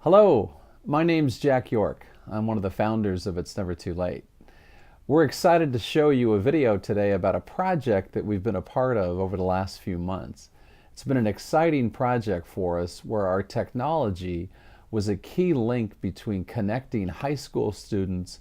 Hello, my name's Jack York. I'm one of the founders of It's Never Too Late. We're excited to show you a video today about a project that we've been a part of over the last few months. It's been an exciting project for us where our technology was a key link between connecting high school students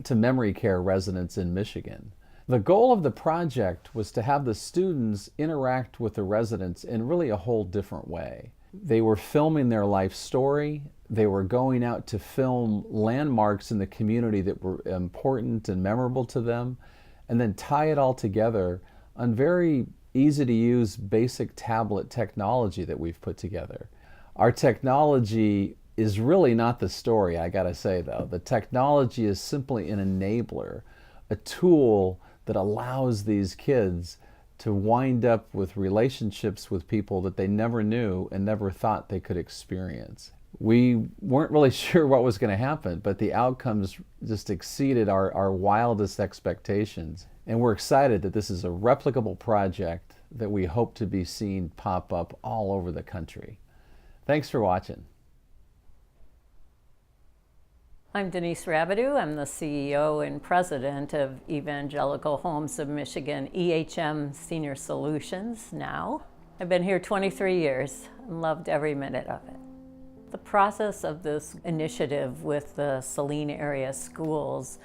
to memory care residents in Michigan. The goal of the project was to have the students interact with the residents in really a whole different way. They were filming their life story. They were going out to film landmarks in the community that were important and memorable to them, and then tie it all together on very easy to use basic tablet technology that we've put together. Our technology is really not the story, I gotta say though. The technology is simply an enabler, a tool that allows these kids to wind up with relationships with people that they never knew and never thought they could experience. We weren't really sure what was going to happen, but the outcomes just exceeded our wildest expectations. And we're excited that this is a replicable project that we hope to be seen pop up all over the country. Thanks for watching. I'm Denise Rabideau. I'm the CEO and president of Evangelical Homes of Michigan, EHM Senior Solutions now. I've been here 23 years and loved every minute of it. The process of this initiative with the Saline area schools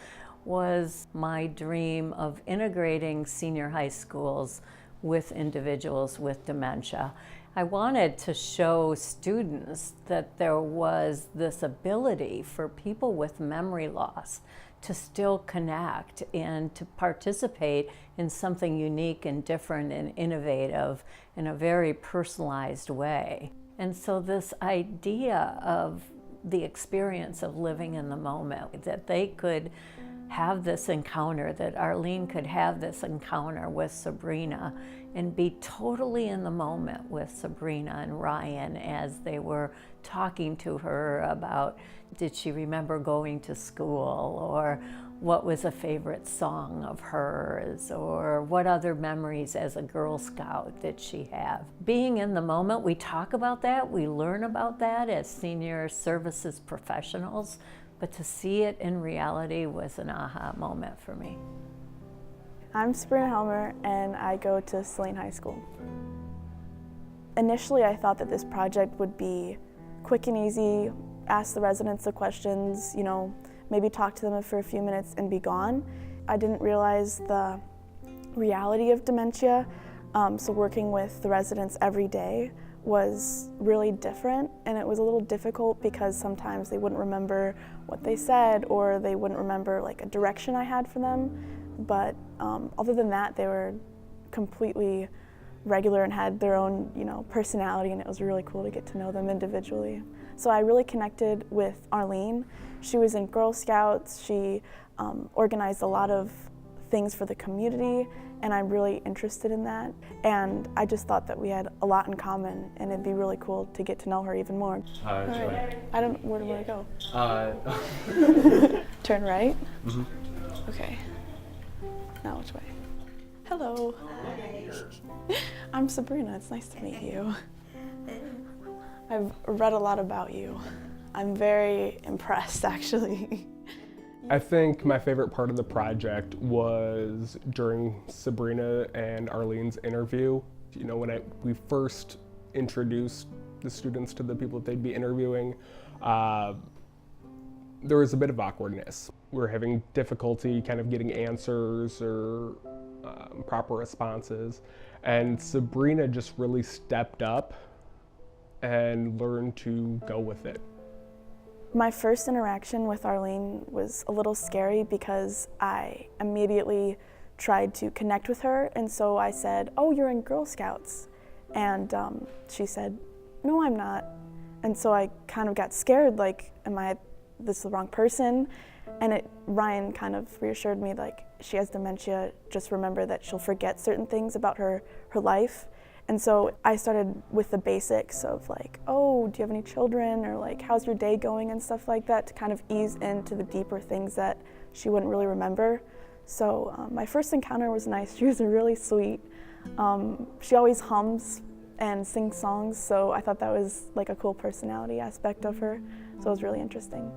was my dream of integrating senior high schools with individuals with dementia. I wanted to show students that there was this ability for people with memory loss to still connect and to participate in something unique and different and innovative in a very personalized way. And so this idea of the experience of living in the moment, that they could have this encounter, that Arlene could have this encounter with Sabrina and be totally in the moment with Sabrina and Ryan as they were talking to her about, did she remember going to school, or what was a favorite song of hers, or what other memories as a Girl Scout did she have. Being in the moment, we talk about that, we learn about that as senior services professionals, but to see it in reality was an aha moment for me. I'm Sabrina Helmer and I go to Saline High School. Initially I thought that this project would be quick and easy, ask the residents the questions, maybe talk to them for a few minutes and be gone. I didn't realize the reality of dementia, so working with the residents every day was really different, and it was a little difficult because sometimes they wouldn't remember what they said or they wouldn't remember like a direction I had for them. But other than that, they were completely regular and had their own personality, and it was really cool to get to know them individually. So I really connected with Arlene. She was in Girl Scouts, she organized a lot of things for the community, and I'm really interested in that. And I just thought that we had a lot in common, and it'd be really cool to get to know her even more. Right. Where do I go? Turn right? Mm-hmm. Okay. Now which way? Hello. Hi. I'm Sabrina, it's nice to meet you. I've read a lot about you. I'm very impressed, actually. I think my favorite part of the project was during Sabrina and Arlene's interview. When we first introduced the students to the people that they'd be interviewing, there was a bit of awkwardness. We were having difficulty kind of getting answers or proper responses, and Sabrina just really stepped up and learned to go with it. My first interaction with Arlene was a little scary because I immediately tried to connect with her, and so I said, "Oh, you're in Girl Scouts," and she said, "No, I'm not," and so I kind of got scared, like, am I the wrong person? And Ryan kind of reassured me, like, she has dementia, just remember that she'll forget certain things about her life. And so I started with the basics of like, oh, do you have any children? Or like, how's your day going and stuff like that, to kind of ease into the deeper things that she wouldn't really remember. So my first encounter was nice. She was really sweet. She always hums and sing songs, so I thought that was like a cool personality aspect of her, so it was really interesting.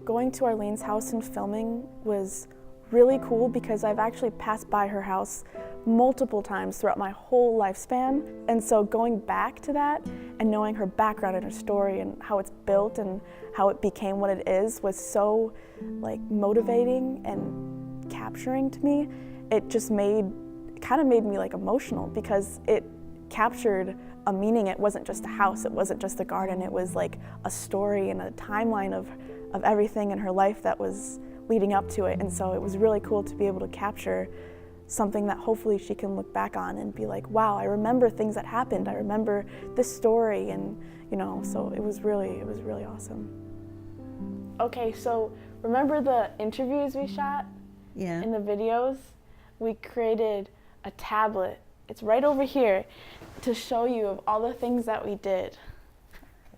Going to Arlene's house and filming was really cool because I've actually passed by her house multiple times throughout my whole lifespan, and so going back to that and knowing her background and her story and how it's built and how it became what it is was so like motivating and capturing to me. It just kind of made me like emotional because it captured a meaning. It wasn't just a house, it wasn't just a garden, it was like a story and a timeline of everything in her life that was leading up to it. And so it was really cool to be able to capture something that hopefully she can look back on and be like, wow, I remember things that happened, I remember this story, and you know, so it was really awesome. Okay, so remember the interviews we shot? Yeah. In the videos? We created a tablet, it's right over here, to show you of all the things that we did.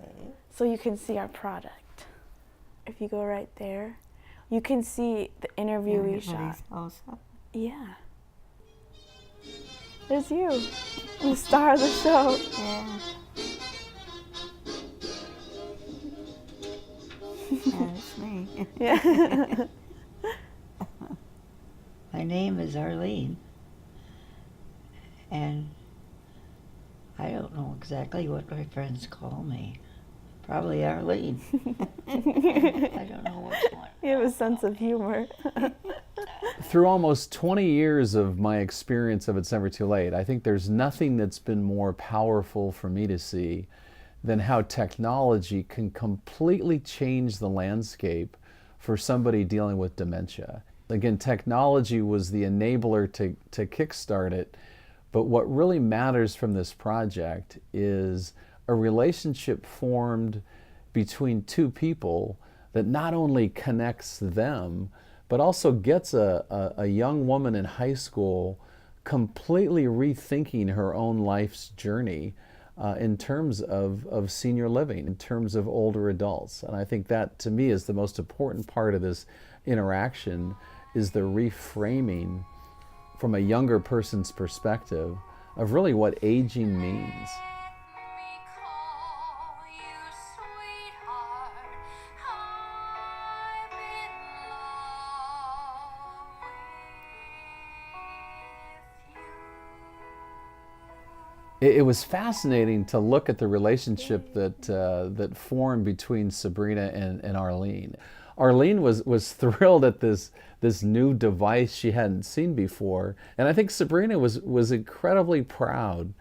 Okay. So you can see our product. If you go right there, you can see the interview we shot. Awesome. Yeah. There's you, the star of the show. Yeah. That's me. Yeah. My name is Arlene, and I don't know exactly what my friends call me. Probably Arlene. I don't know what's going on. You have a sense of humor. Through almost 20 years of my experience of It's Never Too Late, I think there's nothing that's been more powerful for me to see than how technology can completely change the landscape for somebody dealing with dementia. Again, technology was the enabler to kickstart it, but what really matters from this project is a relationship formed between two people that not only connects them, but also gets a young woman in high school completely rethinking her own life's journey in terms of senior living, in terms of older adults. And I think that, to me, is the most important part of this interaction, is the reframing from a younger person's perspective of really what aging means. It was fascinating to look at the relationship that formed between Sabrina and Arlene. Arlene was thrilled at this new device she hadn't seen before, and I think Sabrina was incredibly proud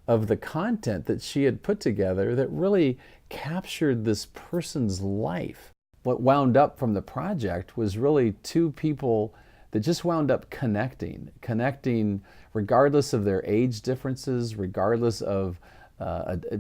of the content that she had put together that really captured this person's life. What wound up from the project was really two people that just wound up connecting regardless of their age differences, regardless of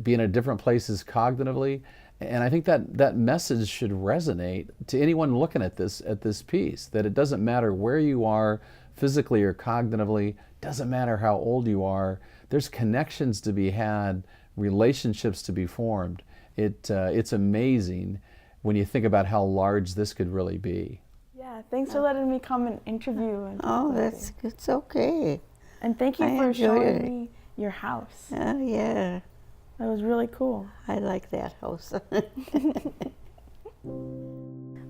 being at different places cognitively. And I think that message should resonate to anyone looking at this piece, that it doesn't matter where you are physically or cognitively, doesn't matter how old you are, there's connections to be had, relationships to be formed. It's amazing when you think about how large this could really be. Yeah, thanks for letting me come and interview. Oh, it's okay. And thank you for showing me your house. Oh, yeah. That was really cool. I like that house.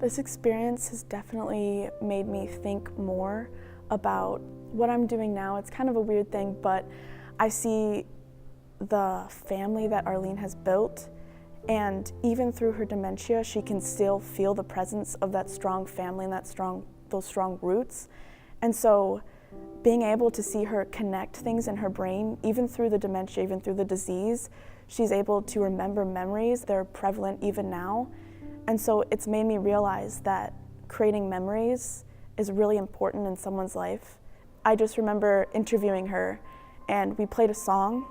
This experience has definitely made me think more about what I'm doing now. It's kind of a weird thing, but I see the family that Arlene has built, and even through her dementia, she can still feel the presence of that strong family and those strong roots. And so being able to see her connect things in her brain, even through the dementia, even through the disease, she's able to remember memories that are prevalent even now. And so it's made me realize that creating memories is really important in someone's life. I just remember interviewing her, and we played a song,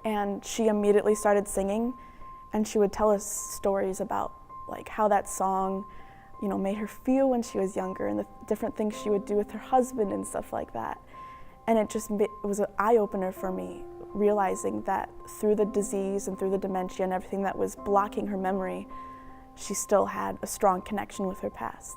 and she immediately started singing, and she would tell us stories about like how that song, made her feel when she was younger, and the different things she would do with her husband and stuff like that. And it was an eye-opener for me, realizing that through the disease and through the dementia and everything that was blocking her memory, she still had a strong connection with her past.